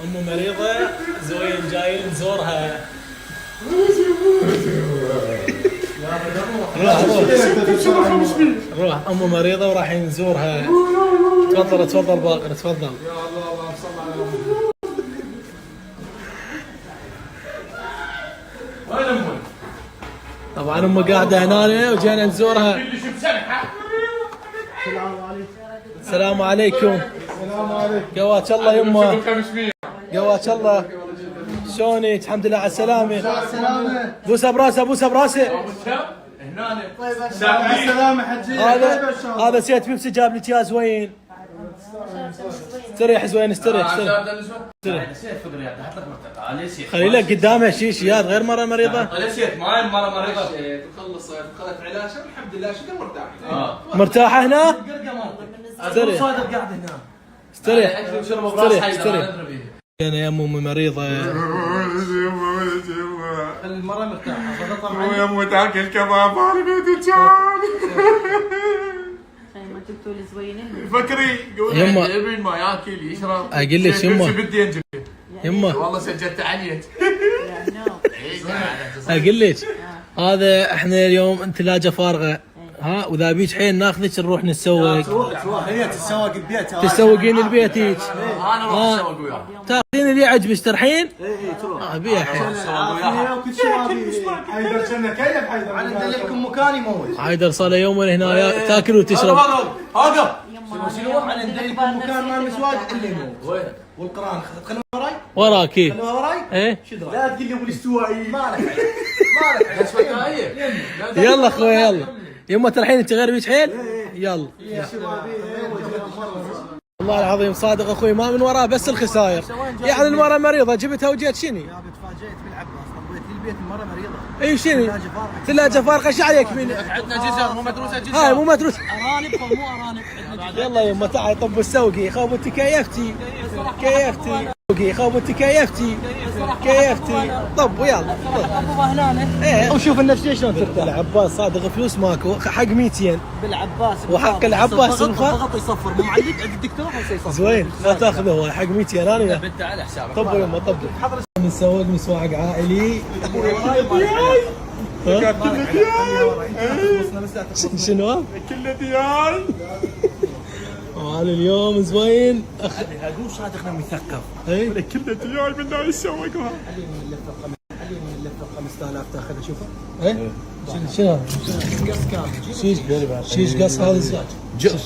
أم مريضة زوين جايين نزورها. روح أم مريضة ورايحين نزورها. تفضل تفضل باقر تفضل. يا الله صل على محمد. وين أمك؟ طبعا أم قاعدة هنا وجينا نزورها. السلام عليكم. السلام عليكم. قواك الله يمه. قواك الله. شلونك؟ الحمد لله على السلامة. السلامة. بوسه براسه بوسه براسه. هنا طيب السلامة حجي. هذا سيد بيبسي جاب لك اياه زوين. استريح زوين استريح خلي لك قدامه شيشيات غير مره مريضه. نسيت ما مره مريضه. تخلص دخلت علاجها والحمد لله شكل مرتاح. مرتاحه هنا؟ استريح صادق قاعد هنا. استريح استريح. انا يا امي مريضه. المرة مرتاحة. ويا امي تاكل كباب على بيت الجان. ما جبتوا لي زوينين. فكري يما. ابن ما ياكل يشرب. اقول لك يما. بدي انجب. يما والله سجلت عليك. اقول لك هذا احنا اليوم ثلاجه فارغه ها واذا بيك حين ناخذك نروح نتسوق. هي تتسوق البيت. تسوقين البيت هيك. انا راح اسوق وياك. تاخذين اللي يعجبك ترحين؟ ابيع وكل شيء. حيدر كنا كيف حيدر؟ على ندللكم مكان يموت. حيدر صار يوم هنا تاكل وتشرب. هذا شنو على ندللكم مكان ما المسواق اللي يموت. والقران خلوه وراي. وراكي. خلوه وراي. ايه لا تقول لي ابو الاستوائي. مالك يلا اخوي يلا. يما ترحين انت غير بيك حيل؟ يلا. والله العظيم صادق اخوي ما من وراه بس الخساير. يعني المرة مريضة جبتها وجيت شني؟ تفاجئت بالعباس طبيت لي البيت المرة مريضة. اي شني؟ ثلاجة فارغة ايش عليك من؟ عندنا جزر مو مدروسه جزر. هاي مو مدروسة. ارانب مو ارانب. يلا يما تعالي طب السوقي خاب انت كيفتي. كيفتي خاب انت كيفتي. طب ويلا ابو هنا. ايه وشوف النفسية شلون ترتاح. العباس صادق فلوس ماكو حق 200 بالعباس. وحق العباس ضغط يصفر مو معلق عند الدكتور يصفر. زوين لا تاخذه هو حق 200 انا وياه. انت على حسابك. طب يما طب نسوق مسواق عائلي. شنو؟ كله ديال. وهذا اليوم زوين اقول صادقنا مثقف. اي كله ديال من لا يسوقها. علي من اللفه 5000 تاخذ اشوفه. اي شنو هذا؟ قص كامل. شيش قص هذا الزاج. جص.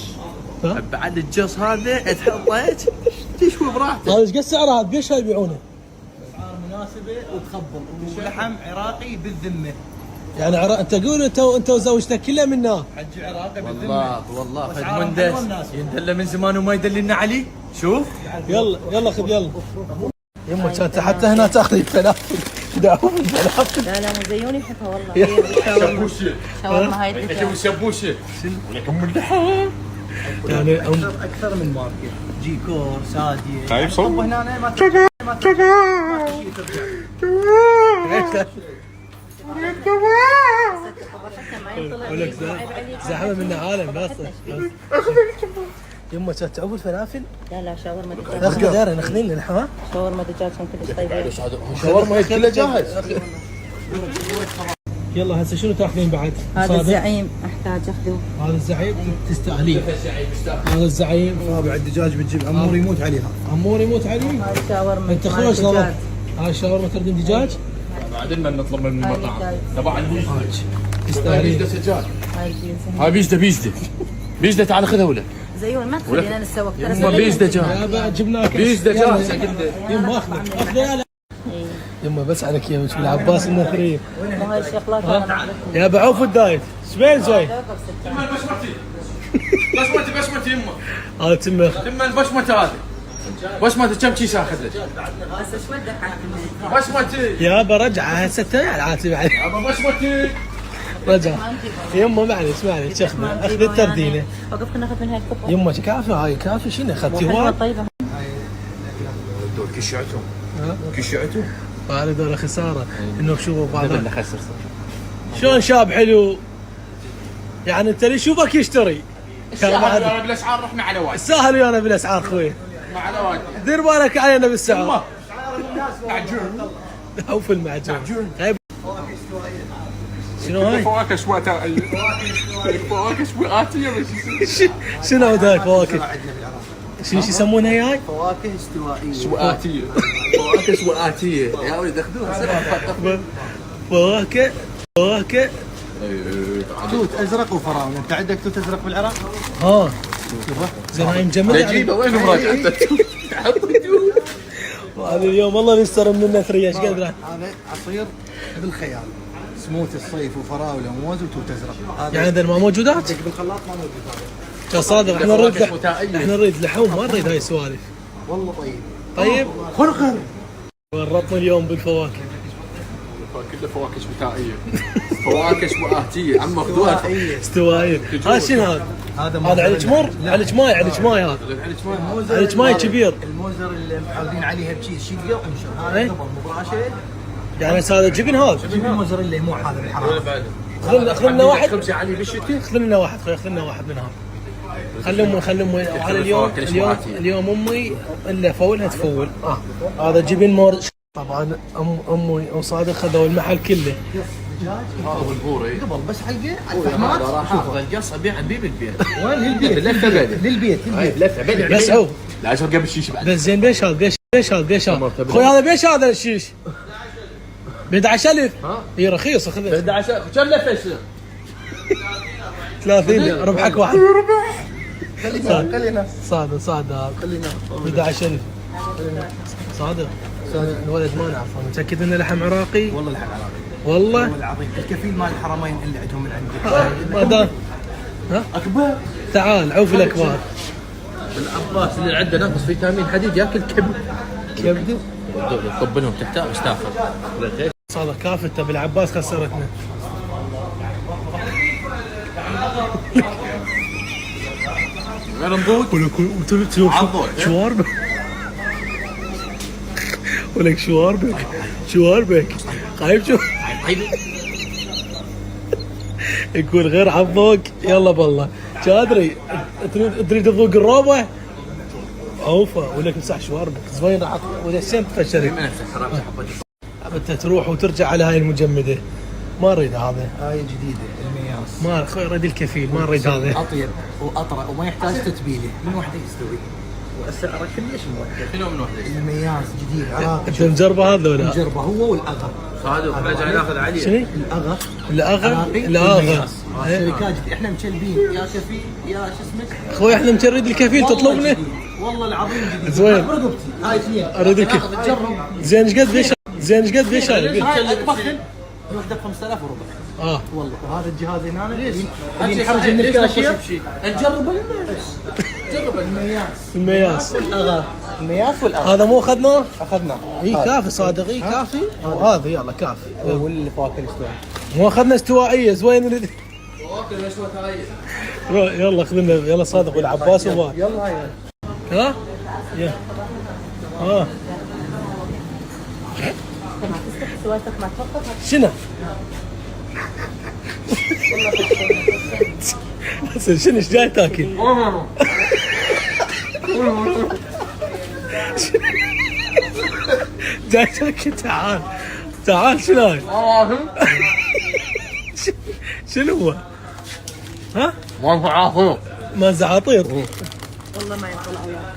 بعد الجص هذا تحطيت تشوي براحتك. هذا ايش قد سعره هذا؟ بيش هاي يبيعونه؟ اسعار مناسبه وتخبل ولحم عراقي بالذمه. يعني انت قول انت وزوجتك كلها منا. حج عراقي بالذمه. والله فد مندس يندل من زمان وما يدللنا علي. شوف يلا خذ يلا. يما كانت حتى هنا تاخذ الفلافل. داوم الفلافل. لا مو زيوني حفا والله. شبوشه. شاورما هاي شوف شبوشه. ام اللحم. يعني اكثر من ماركه. جيكور ساديه. طيب صوب. هنا ما ولك زحمه من عالم بس. يما كانت تعوف الفلافل. لا شاورما دجاج. ناخذ غيره ناخذين لنا ها. شاورما دجاج كان كلش طيبه. شاورما كله جاهز. يلا هسه شنو تاخذين بعد؟ هذا الزعيم احتاج اخذه. هذا الزعيم تستاهلين. هذا الزعيم. رابع الدجاج بتجيب عمور يموت عليها. عمور يموت عليه. هاي شاورما. انت خوش والله. هاي الشاورما تردين دجاج؟ بعدين نطلب من المطعم. طبعا تستاهلين. بيجده سجاد. هاي هاي بيجده تعال خذها ولا. زيون ما تخلينا نتسوق. يما بيجده جاهز. يابا جبناك. بيجده جاهز. يما اخذ يلا. يما بس على كيفك بالعباس النثري. مو هاي الشغلات انا ما اعرفها. يا بعوف الدايت شبين زوين. يما بسمتي يما. هذا تمه. يما البسمتي هذه. بسمتي كم كيس اخذ لك؟ هسه شو بدك حاكم؟ بسمتي. يابا رجع هسه العاتب عليك. يابا بسمتي. رجع. يما معلش اخذ التردينه. وقف خلينا ناخذ من هاي الكبه. يما كافي هاي كافي شنو اخذتي حلوه هواي؟ طيبه. دول كشعتهم. هذا دول خساره انه شوفوا بعض. خسر شلون شاب حلو. يعني انت اللي يشوفك يشتري. الساهل بالاسعار رحنا على وايد. سهل ويانا بالاسعار خوي. مع الأواني. دير بالك علينا بالسعر. معجون. او في المعجون. طيب شنو هاي؟ فواكه شواتية. فواكه شواتية بس. شنو ذاك فواكه؟ شو يسمونها هاي؟ فواكه استوائيه. شواتية. فواكه شواتية. يا ولد اخذوها. فواكه توت ازرق وفراوله، انت عندك توت ازرق بالعراق؟ ها زين هاي مجمدة. نجيبه وين مراجعته؟ وهذا اليوم والله نستر من النثرية ايش قدر. هذا عصير بالخيال، سموث الصيف وفراوله وموز وتوت ازرق. يعني هذا ما موجودات؟ عندك بالخلاط ما موجود هذا. يا صادق احنا نريد لحوم ما نريد هاي السوالف. والله طيب. طيب خرخر. ورطنا اليوم بالفواكه. كله فواكه شتائية. فواكه شواتية عم اخذوها. استوائية. هذا شنو هذا؟ هذا على مر على جماي هذا. على جماي كبير. الموزر اللي متعودين عليها بشيز شقه وانشر. هذا إيه؟ قبل مبراشد. يعني هذا جبن هذا. جيب الموزر اللي مو هذا بالحراره. خذ لنا واحد. خبزة علي بالشتي. خذ لنا واحد من هذا. خلي امي على اليوم امي الا فولها تفول. هذا جبن مور. طبعا امي وصادق خذوا المحل كله. هذا البوري. قبل بس حلقه على الفحمات. راح اخذ القص ابيع عندي بالبيت. وين للبيت؟ لفه بدل. للبيت. لفه بدل. بس هو لا اشرب قبل الشيشه بعد. بس زين بيش هذا اخوي هذا بيش هذا الشيش ب 11000. اي رخيص خذ 11 كم لفه يصير؟ 30 ربحك واحد. خلينا صادق خلينا ب 11000 صادق الولد ما نعرفه. متاكد انه لحم عراقي؟ والله الحق عراقي. والله والله العظيم الكفيل مال الحرمين اللي عندهم من عندك. ما دام ها اكبر. تعال عوف الاكبار. العباس اللي عنده نقص فيتامين حديد ياكل كبد. طب لهم تحتها مستعفر. صادق كافته بالعباس خسرتنا. غير نضوج. ولك شواربك. ولك شواربك خايف شو يكون غير عضوك. يلا بالله شادري تريد تذوق الروبه اوفا ولك مسح شواربك زوين راح ولا سنت فشرك. انت تروح وترجع على هاي المجمده ما اريد هذا. هاي جديده المياس. ما اخوي اريد الكفيل ما اريد هذا. اطيب واطرى وما يحتاج تتبيله من وحده يستوي. والسعر كلش موجه. شنو من وحده؟ المياس جديد عراقي. انت مجربه هذا ولا؟ مجربه هو والاغر. صادق رجع ناخذ عليه. شنو؟ الاغر. الاغر. الشركات احنا مكلبين يا كفيل يا شو اسمه. اخوي احنا مجرد الكفيل تطلبنا. والله العظيم جديد. زوين. برقبتي هاي اثنين. اريد الكفيل. تجرب. زين ايش قد بيش؟ هاي اطبخن يوحده ب 5000 وربع. والله وهذا الجهاز هنا اللي ينحرج من الكاشير. نجرب المياس المياس والاغر. هذا مو اخذناه؟ اخذناه. اي كافي صادق اي كافي. هذا يلا كافي. والفواكه الاستوائيه. مو اخذنا استوائيه زوين. فواكه شواتية. يلا خذنا يلا صادق والعباس وباك. يلا هاي ها؟ يلا ها سوالفك ما تفكر. شنو؟ حسن شنو ايش جاي تاكل؟ جاي تاكل تعال شنو هاي؟ شنو هو؟ ها؟ ما زعاطير. والله ما يطلع وياك.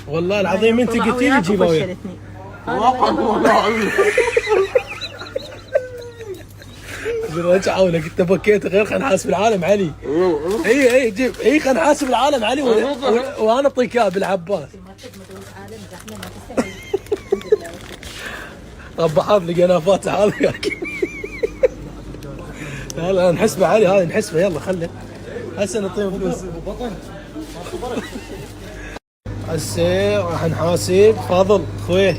والله العظيم انت قلت لي جيبه وياك. رجعوا لك انت بكيت غير خلينا نحاسب العالم علي. اي جيب خلينا نحاسب العالم علي وانا اعطيك اياه بالعباس. طبعات لقينا فاتح هذا وياك. لا نحسبه علي هذا نحسبه يلا خله هسه نعطيه فلوس. هسه راح نحاسب. فاضل خوي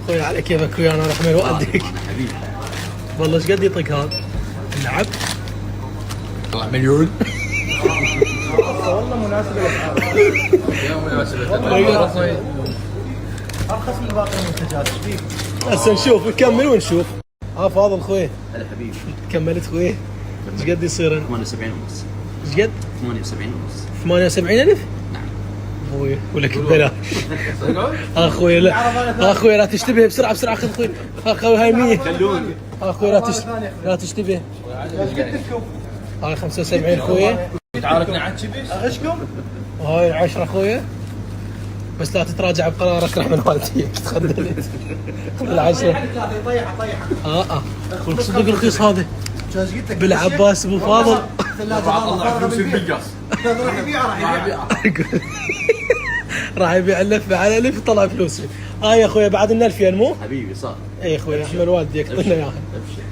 خوي على كيفك خوي انا راح والديك حبيبي. والله ايش قد يطق هذا؟ اللعب طلع مليون. والله مناسبه للاسعار. يا مناسبة. ارخص من باقي المنتجات. هسه نشوف نكمل ونشوف. فاضل خوي هلا حبيبي. كملت خوي ايش قد يصير؟ 78 ونص. ايش قد؟ 78 ونص. 78,000؟ نعم. ابوي ولك ببلاش. اخوي لا اخوي لا تشتبه بسرعه بسرعه خذ اخوي. اخوي هاي 100. اخوي لا تشتبه. هاي 75 خويا. تعاركنا عاد شبش اغشكم وهاي 10 خويا. بس لا تتراجع بقرارك رحمة والديك تخدلت. العشرة. طيحه. ولك صدق رخيص هذا. بالعباس ابو فاضل. راح يبيع اللفه على الف يطلع فلوسه. يا اخويا بعد لنا 2000 مو؟ حبيبي صار. اي اخويا احمل والديك يعطينا اياها. ابشر